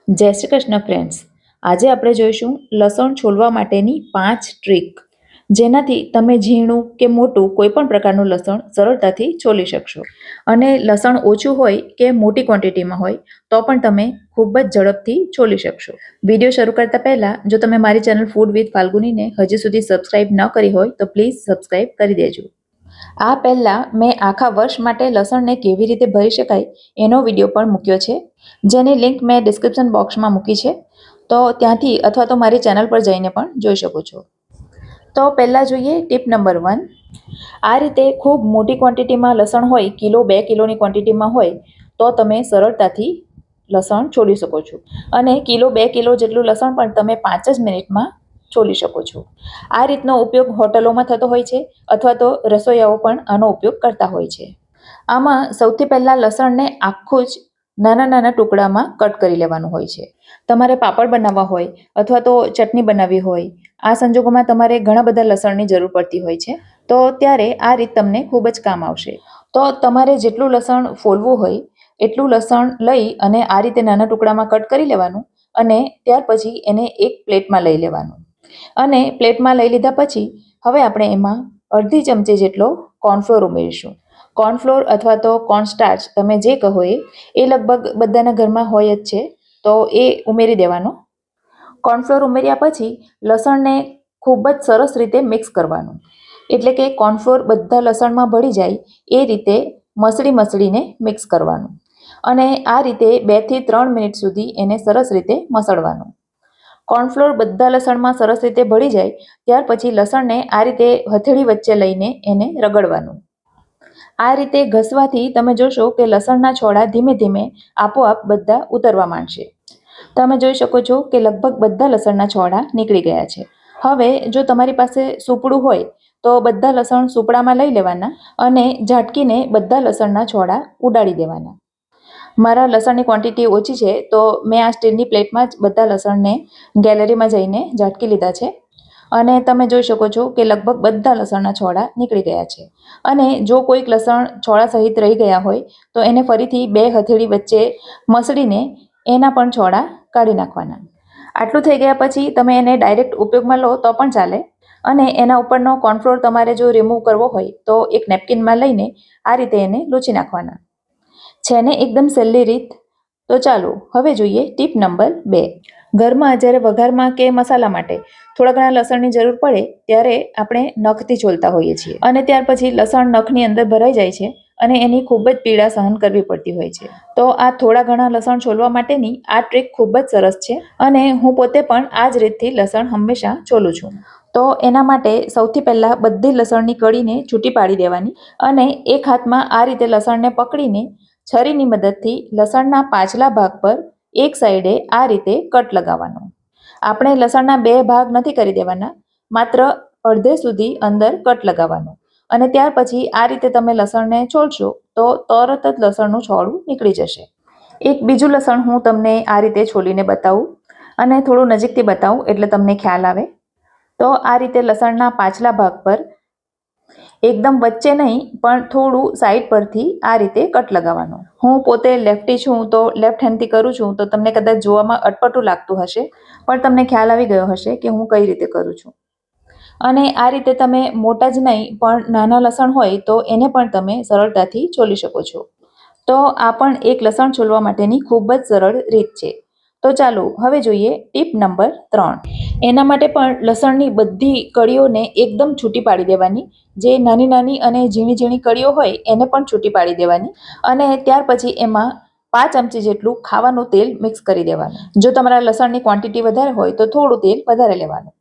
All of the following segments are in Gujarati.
જય શ્રી કૃષ્ણ ફ્રેન્ડ્સ. આજે આપણે જોઈશું લસણ છોલવા માટેની 5 ટ્રીક, જેનાથી તમે ઝીણું કે મોટું કોઈ પણ પ્રકારનું લસણ સરળતાથી છોલી શકશો. અને લસણ ઓછું હોય કે મોટી ક્વોન્ટિટીમાં હોય તો પણ તમે ખૂબ જ ઝડપથી છોલી શકશો. વિડીયો શરૂ કરતા પહેલાં જો તમે મારી ચેનલ ફૂડ વિથ ફાલ્ગુનીને હજી સુધી સબસ્ક્રાઇબ ન કરી હોય તો પ્લીઝ સબસ્ક્રાઇબ કરી દેજો. આ પહેલાં મેં આખા વર્ષ માટે લસણને કેવી રીતે ભરી શકાય એનો વિડીયો પણ મૂક્યો છે, જેની લિંક મેં ડિસ્ક્રિપ્શન બોક્સમાં મૂકી છે, તો ત્યાંથી અથવા તો મારી ચેનલ પર જઈને પણ જોઈ શકો છો. તો પહેલાં જોઈએ ટીપ નંબર 1. આ રીતે ખૂબ મોટી ક્વોન્ટિટીમાં લસણ હોય, કિલો 2 કિલોની ક્વોન્ટિટીમાં હોય તો તમે સરળતાથી લસણ છોલી શકો છો. અને કિલો 2 કિલો જેટલું લસણ પણ તમે 5 જ મિનિટમાં છોલી શકો છો. આ રીતનો ઉપયોગ હોટલોમાં થતો હોય છે અથવા તો રસોઈયાઓ પણ આનો ઉપયોગ કરતા હોય છે. આમાં સૌથી પહેલાં લસણને આખું જ નાના નાના ટુકડામાં કટ કરી લેવાનું હોય છે. તમારે પાપડ બનાવવા હોય અથવા તો ચટણી બનાવવી હોય, આ સંજોગોમાં તમારે ઘણા બધા લસણની જરૂર પડતી હોય છે, તો ત્યારે આ રીત તમને ખૂબ જ કામ આવશે. તો તમારે જેટલું લસણ ફોલવું હોય એટલું લસણ લઈ અને આ રીતે નાના ટુકડામાં કટ કરી લેવાનું અને ત્યાર પછી એને એક પ્લેટમાં લઈ લેવાનું. અને પ્લેટમાં લઈ લીધા પછી હવે આપણે એમાં અડધી ચમચી જેટલો કોર્નફ્લોર ઉમેરીશું. કોર્નફ્લોર અથવા તો કોર્નસ્ટાર્ચ તમે જે કહો એ લગભગ બધાના ઘરમાં હોય જ છે, તો એ ઉમેરી દેવાનો. કોર્નફ્લોર ઉમેર્યા પછી લસણને ખૂબ જ સરસ રીતે મિક્સ કરવાનું, એટલે કે કોર્નફ્લોર બધા લસણમાં ભળી જાય એ રીતે મસળીને મિક્સ કરવાનું. અને આ રીતે 2 થી 3 મિનિટ સુધી એને સરસ રીતે મસળવાનું. કોર્નફ્લોર બધા લસણમાં સરસ રીતે ભળી જાય ત્યાર પછી લસણને આ રીતે હથેળી વચ્ચે લઈને એને રગડવાનું. આ રીતે ઘસવાથી તમે જોશો કે લસણના છોડા ધીમે ધીમે આપોઆપ બધા ઉતરવા માંડશે. તમે જોઈ શકો છો કે લગભગ બધા લસણના છોડા નીકળી ગયા છે. હવે જો તમારી પાસે સૂપડું હોય તો બધા લસણ સૂપડામાં લઈ લેવાના અને ઝાટકીને બધા લસણના છોડા ઉડાડી દેવાના. મારા લસણની ક્વોન્ટિટી ઓછી છે તો મેં આ સ્ટીલની પ્લેટમાં જ બધા લસણને ગેલેરીમાં જઈને ઝાટકી લીધા છે. અને તમે જોઈ શકો છો કે લગભગ બધા લસણના છોડા નીકળી ગયા છે. અને જો કોઈક લસણ છોડા સહિત રહી ગયા હોય તો એને ફરીથી 2 હથેળી વચ્ચે મસળીને એના પણ છોડા કાઢી નાખવાના. આટલું થઈ ગયા પછી તમે એને ડાયરેક્ટ ઉપયોગમાં લો તો પણ ચાલે. અને એના ઉપરનો કોર્નફ્લોર તમારે જો રિમૂવ કરવો હોય તો એક નેપકિનમાં લઈને આ રીતે એને લૂછી નાખવાના. છે ને એકદમ સહેલી રીત. તો ચાલો હવે જોઈએ ટીપ નંબર 2. ઘરમાં જ્યારે વઘારમાં કે મસાલા માટે થોડા ઘણા લસણની જરૂર પડે ત્યારે આપણે નખથી છોલતા હોઈએ છીએ, અને ત્યાર પછી લસણ નખની અંદર ભરાઈ જાય છે અને એની ખૂબ જ પીડા સહન કરવી પડતી હોય છે. તો આ થોડા ઘણા લસણ છોલવા માટેની આ ટ્રીક ખૂબ જ સરસ છે અને હું પોતે પણ આ જ રીતથી લસણ હંમેશા છોલું છું. તો એના માટે સૌથી પહેલાં બધી લસણની કળીને છૂટી પાડી દેવાની અને એક હાથમાં આ રીતે લસણને પકડીને છરીની મદદથી લસણના પાછલા ભાગ પર એક સાઈડે આ રીતે કટ લગાવવાનો. આપણે લસણના 2 ભાગ નથી કરી દેવાના, માત્ર અડધે સુધી અંદર કટ લગાવવાનો. અને ત્યાર પછી આ રીતે તમે લસણને છોલશો તો તરત જ લસણનું છોડું નીકળી જશે. એક બીજું લસણ હું તમને આ રીતે છોલીને બતાવું અને થોડું નજીકથી બતાવું એટલે તમને ખ્યાલ આવે. તો આ રીતે લસણના પાછલા ભાગ પર એકદમ વચ્ચે નહીં પણ થોડું સાઈડ પરથી આ રીતે કટ લગાવવાનો. હું પોતે લેફ્ટી છું તો લેફ્ટ હેન્ડથી કરું છું, તો તમને કદાચ જોવામાં અટપટું લાગતું હશે, પણ તમને ખ્યાલ આવી ગયો હશે કે હું કઈ રીતે કરું છું. અને આ રીતે તમે મોટા જ નહીં પણ નાના લસણ હોય તો એને પણ તમે સરળતાથી છોલી શકો છો. તો આ પણ એક લસણ છોલવા માટેની ખૂબ જ સરળ રીત છે. તો ચાલો હવે જોઈએ ટીપ નંબર 3. એના માટે પણ લસણની બધી કળીઓને એકદમ છૂટી પાડી દેવાની. જે નાની નાની અને ઝીણી ઝીણી કળીઓ હોય એને પણ છૂટી પાડી દેવાની. અને ત્યાર પછી એમાં 5 ચમચી જેટલું ખાવાનું તેલ મિક્સ કરી દેવાનું. જો તમારા લસણની ક્વોન્ટિટી વધારે હોય તો થોડું તેલ વધારે લેવાનું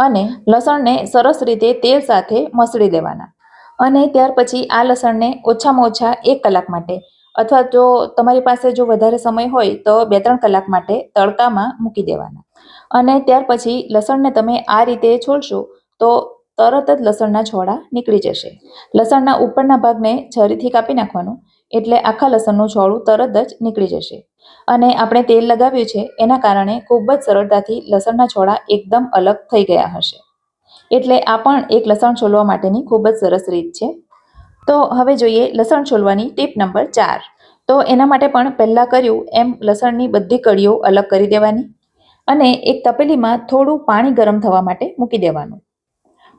અને લસણને સરસ રીતે તેલ સાથે મસળી દેવાના. અને ત્યાર પછી આ લસણને ઓછામાં ઓછા 1 કલાક માટે અથવા જો તમારી પાસે જો વધારે સમય હોય તો 2-3 કલાક માટે તડકામાં મૂકી દેવાના. અને ત્યાર પછી લસણને તમે આ રીતે છોલશો તો તરત જ લસણના છોડા નીકળી જશે. લસણના ઉપરના ભાગને છરીથી કાપી નાખવાનું એટલે આખા લસણનું છોડું તરત જ નીકળી જશે. અને આપણે તેલ લગાવ્યું છે એના કારણે ખૂબ જ સરળતાથી લસણના છોડા એકદમ અલગ થઈ ગયા હશે. એટલે આ પણ એક લસણ છોલવા માટેની ખૂબ જ સરસ રીત છે. તો હવે જોઈએ લસણ છોલવાની ટીપ નંબર 4. તો એના માટે પણ પહેલાં કર્યું એમ લસણની બધી કળીઓ અલગ કરી દેવાની અને એક તપેલીમાં થોડું પાણી ગરમ થવા માટે મૂકી દેવાનું.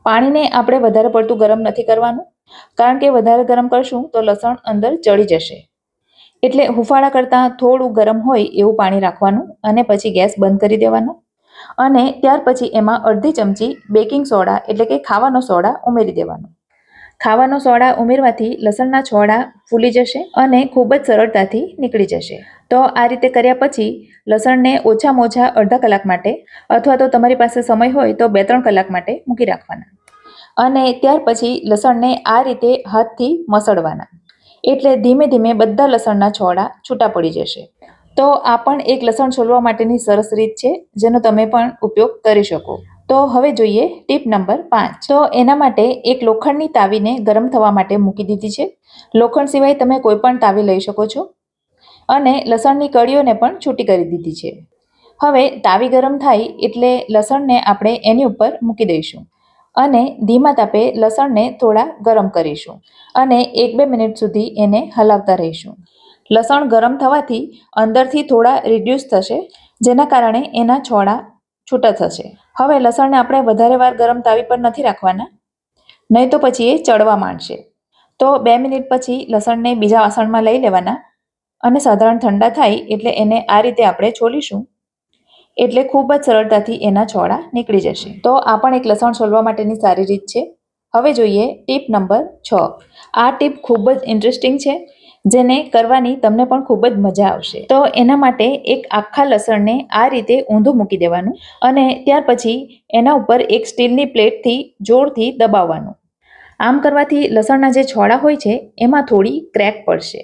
પાણીને આપણે વધારે પડતું ગરમ નથી કરવાનું, કારણ કે વધારે ગરમ કરશું તો લસણ અંદર ચડી જશે. એટલે હુંફાળા કરતાં થોડું ગરમ હોય એવું પાણી રાખવાનું અને પછી ગેસ બંધ કરી દેવાનો અને ત્યાર પછી એમાં અડધી ચમચી બેકિંગ સોડા એટલે કે ખાવાનો સોડા ઉમેરી દેવાનો. ખાવાનો સોડા ઉમેરવાથી લસણના છોડા ફૂલી જશે અને ખૂબ જ સરળતાથી નીકળી જશે. તો આ રીતે કર્યા પછી લસણને ઓછામાં ઓછા અડધા કલાક માટે અથવા તો તમારી પાસે સમય હોય તો 2-3 કલાક માટે મૂકી રાખવાના અને ત્યાર પછી લસણને આ રીતે હાથથી મસળવાના. એટલે ધીમે ધીમે બધા લસણના છોડા છૂટા પડી જશે. તો આ પણ એક લસણ છોલવા માટેની સરસ રીત છે, જેનો તમે પણ ઉપયોગ કરી શકો. તો હવે જોઈએ ટીપ નંબર 5. તો એના માટે એક લોખંડની તાવીને ગરમ થવા માટે મૂકી દીધી છે. લોખંડ સિવાય તમે કોઈ પણ તાવી લઈ શકો છો અને લસણની કળીઓને પણ છૂટી કરી દીધી છે. હવે તાવી ગરમ થાય એટલે લસણને આપણે એની ઉપર મૂકી દઈશું અને ધીમા તાપે લસણને થોડા ગરમ કરીશું અને 1-2 મિનિટ સુધી એને હલાવતા રહીશું. લસણ ગરમ થવાથી અંદરથી થોડા રિડ્યુસ થશે, જેના કારણે એના છોડા છૂટા થશે. હવે લસણને આપણે વધારે વાર ગરમ તાવી પર નથી રાખવાના, નહીં તો પછી એ ચડવા માંડશે. તો 2 મિનિટ પછી લસણને બીજા વાસણમાં લઈ લેવાના અને સાધારણ ઠંડા થાય એટલે એને આ રીતે આપણે છોલીશું એટલે ખૂબ જ સરળતાથી એના છોડા નીકળી જશે. તો આ પણ એક લસણ છોલવા માટેની સારી રીત છે. હવે જોઈએ ટીપ નંબર 6. આ ટીપ ખૂબ જ ઇન્ટરેસ્ટિંગ છે, જેને કરવાની તમને પણ ખૂબ જ મજા આવશે. તો એના માટે એક આખા લસણને આ રીતે ઊંધું મૂકી દેવાનું અને ત્યાર પછી એના ઉપર એક સ્ટીલની પ્લેટથી જોરથી દબાવવાનું. આમ કરવાથી લસણના જે છોડા હોય છે એમાં થોડી ક્રેક પડશે.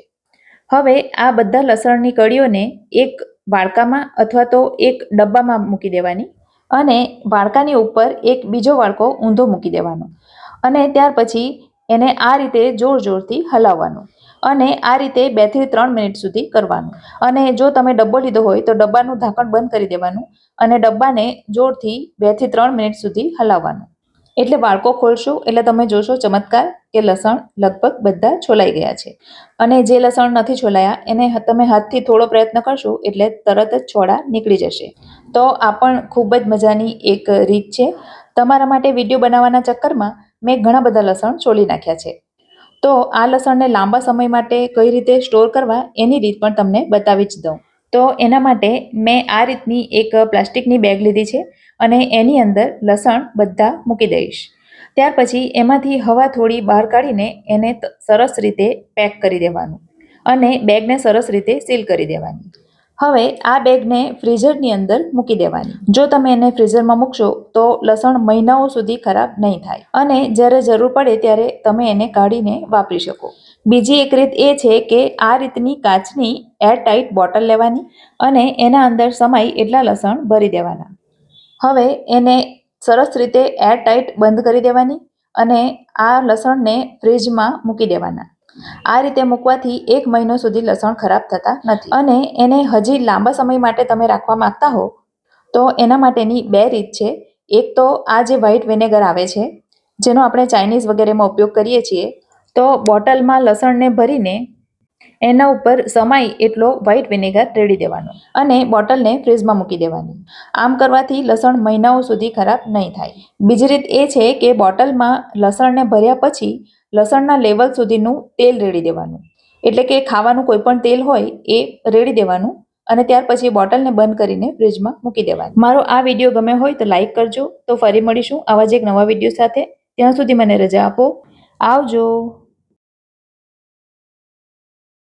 હવે આ બધા લસણની કળીઓને એક વાડકામાં અથવા તો એક ડબ્બામાં મૂકી દેવાની અને વાડકાની ઉપર એક બીજો વાડકો ઊંધો મૂકી દેવાનો અને ત્યાર પછી એને આ રીતે જોરથી હલાવવાનું અને આ રીતે 2-3 મિનિટ સુધી કરવાનું. અને જો તમે ડબ્બો લીધો હોય તો ડબ્બાનું ઢાંકણ બંધ કરી દેવાનું અને ડબ્બાને જોરથી 2-3 મિનિટ સુધી હલાવવાનું. એટલે વાડકો ખોલશો એટલે તમે જોશો ચમત્કાર કે લસણ લગભગ બધા છોલાઈ ગયા છે. અને જે લસણ નથી છોલાયા એને તમે હાથથી થોડો પ્રયત્ન કરશો એટલે તરત જ છોડા નીકળી જશે. તો આ પણ ખૂબ જ મજાની એક રીત છે. તમારા માટે વિડીયો બનાવવાના ચક્કરમાં મેં ઘણા બધા લસણ છોલી નાખ્યા છે. તો આ લસણને લાંબા સમય માટે કઈ રીતે સ્ટોર કરવા એની રીત પણ તમને બતાવી જ દઉં. તો એના માટે મેં આ રીતની એક પ્લાસ્ટિકની બેગ લીધી છે અને એની અંદર લસણ બધા મૂકી દઈશ. ત્યાર પછી એમાંથી હવા થોડી બહાર કાઢીને એને સરસ રીતે પેક કરી દેવાનું અને બેગને સરસ રીતે સીલ કરી દેવાની. હવે આ બેગને ફ્રીઝરની અંદર મૂકી દેવાની. જો તમે એને ફ્રીઝરમાં મૂકશો તો લસણ મહિનાઓ સુધી ખરાબ નહીં થાય અને જ્યારે જરૂર પડે ત્યારે તમે એને કાઢીને વાપરી શકો. બીજી એક રીત એ છે કે આ રીતની કાચની એરટાઈટ બોટલ લેવાની અને એના અંદર સમાય એટલા લસણ ભરી દેવાના. હવે એને સરસ રીતે એરટાઈટ બંધ કરી દેવાની અને આ લસણને ફ્રીજમાં મૂકી દેવાના. આ રીતે મૂકવાથી 1 મહિનો સુધી લસણ ખરાબ થતા નથી અને એને હજી લાંબા સમય માટે તમે રાખવા માંગતા હો તો એના માટેની 2 રીત છે. એક તો આ જે વ્હાઈટ વિનેગર આવે છે, જેનો આપણે ચાઇનીઝ વગેરેમાં ઉપયોગ કરીએ છીએ, તો બોટલમાં લસણને ભરીને એના ઉપર સમાય એટલો વ્હાઈટ વિનેગર રેડી દેવાનો અને બોટલને ફ્રીઝમાં મૂકી દેવાની. આમ કરવાથી લસણ મહિનાઓ સુધી ખરાબ નહીં થાય. બીજી રીત એ છે કે બોટલમાં લસણને ભર્યા પછી લસણના લેવલ સુધીનું તેલ રેડી દેવાનું. એટલે કે ખાવાનું કોઈ પણ તેલ હોય એ રેડી દેવાનું અને ત્યાર પછી બોટલને બંધ કરીને ફ્રીજમાં મૂકી દેવાની. મારો આ વિડીયો ગમ્યો હોય તો લાઈક કરજો. તો ફરી મળીશું આવા જ એક નવા વિડીયો સાથે. ત્યાં સુધી મને રજા આપો. આવજો.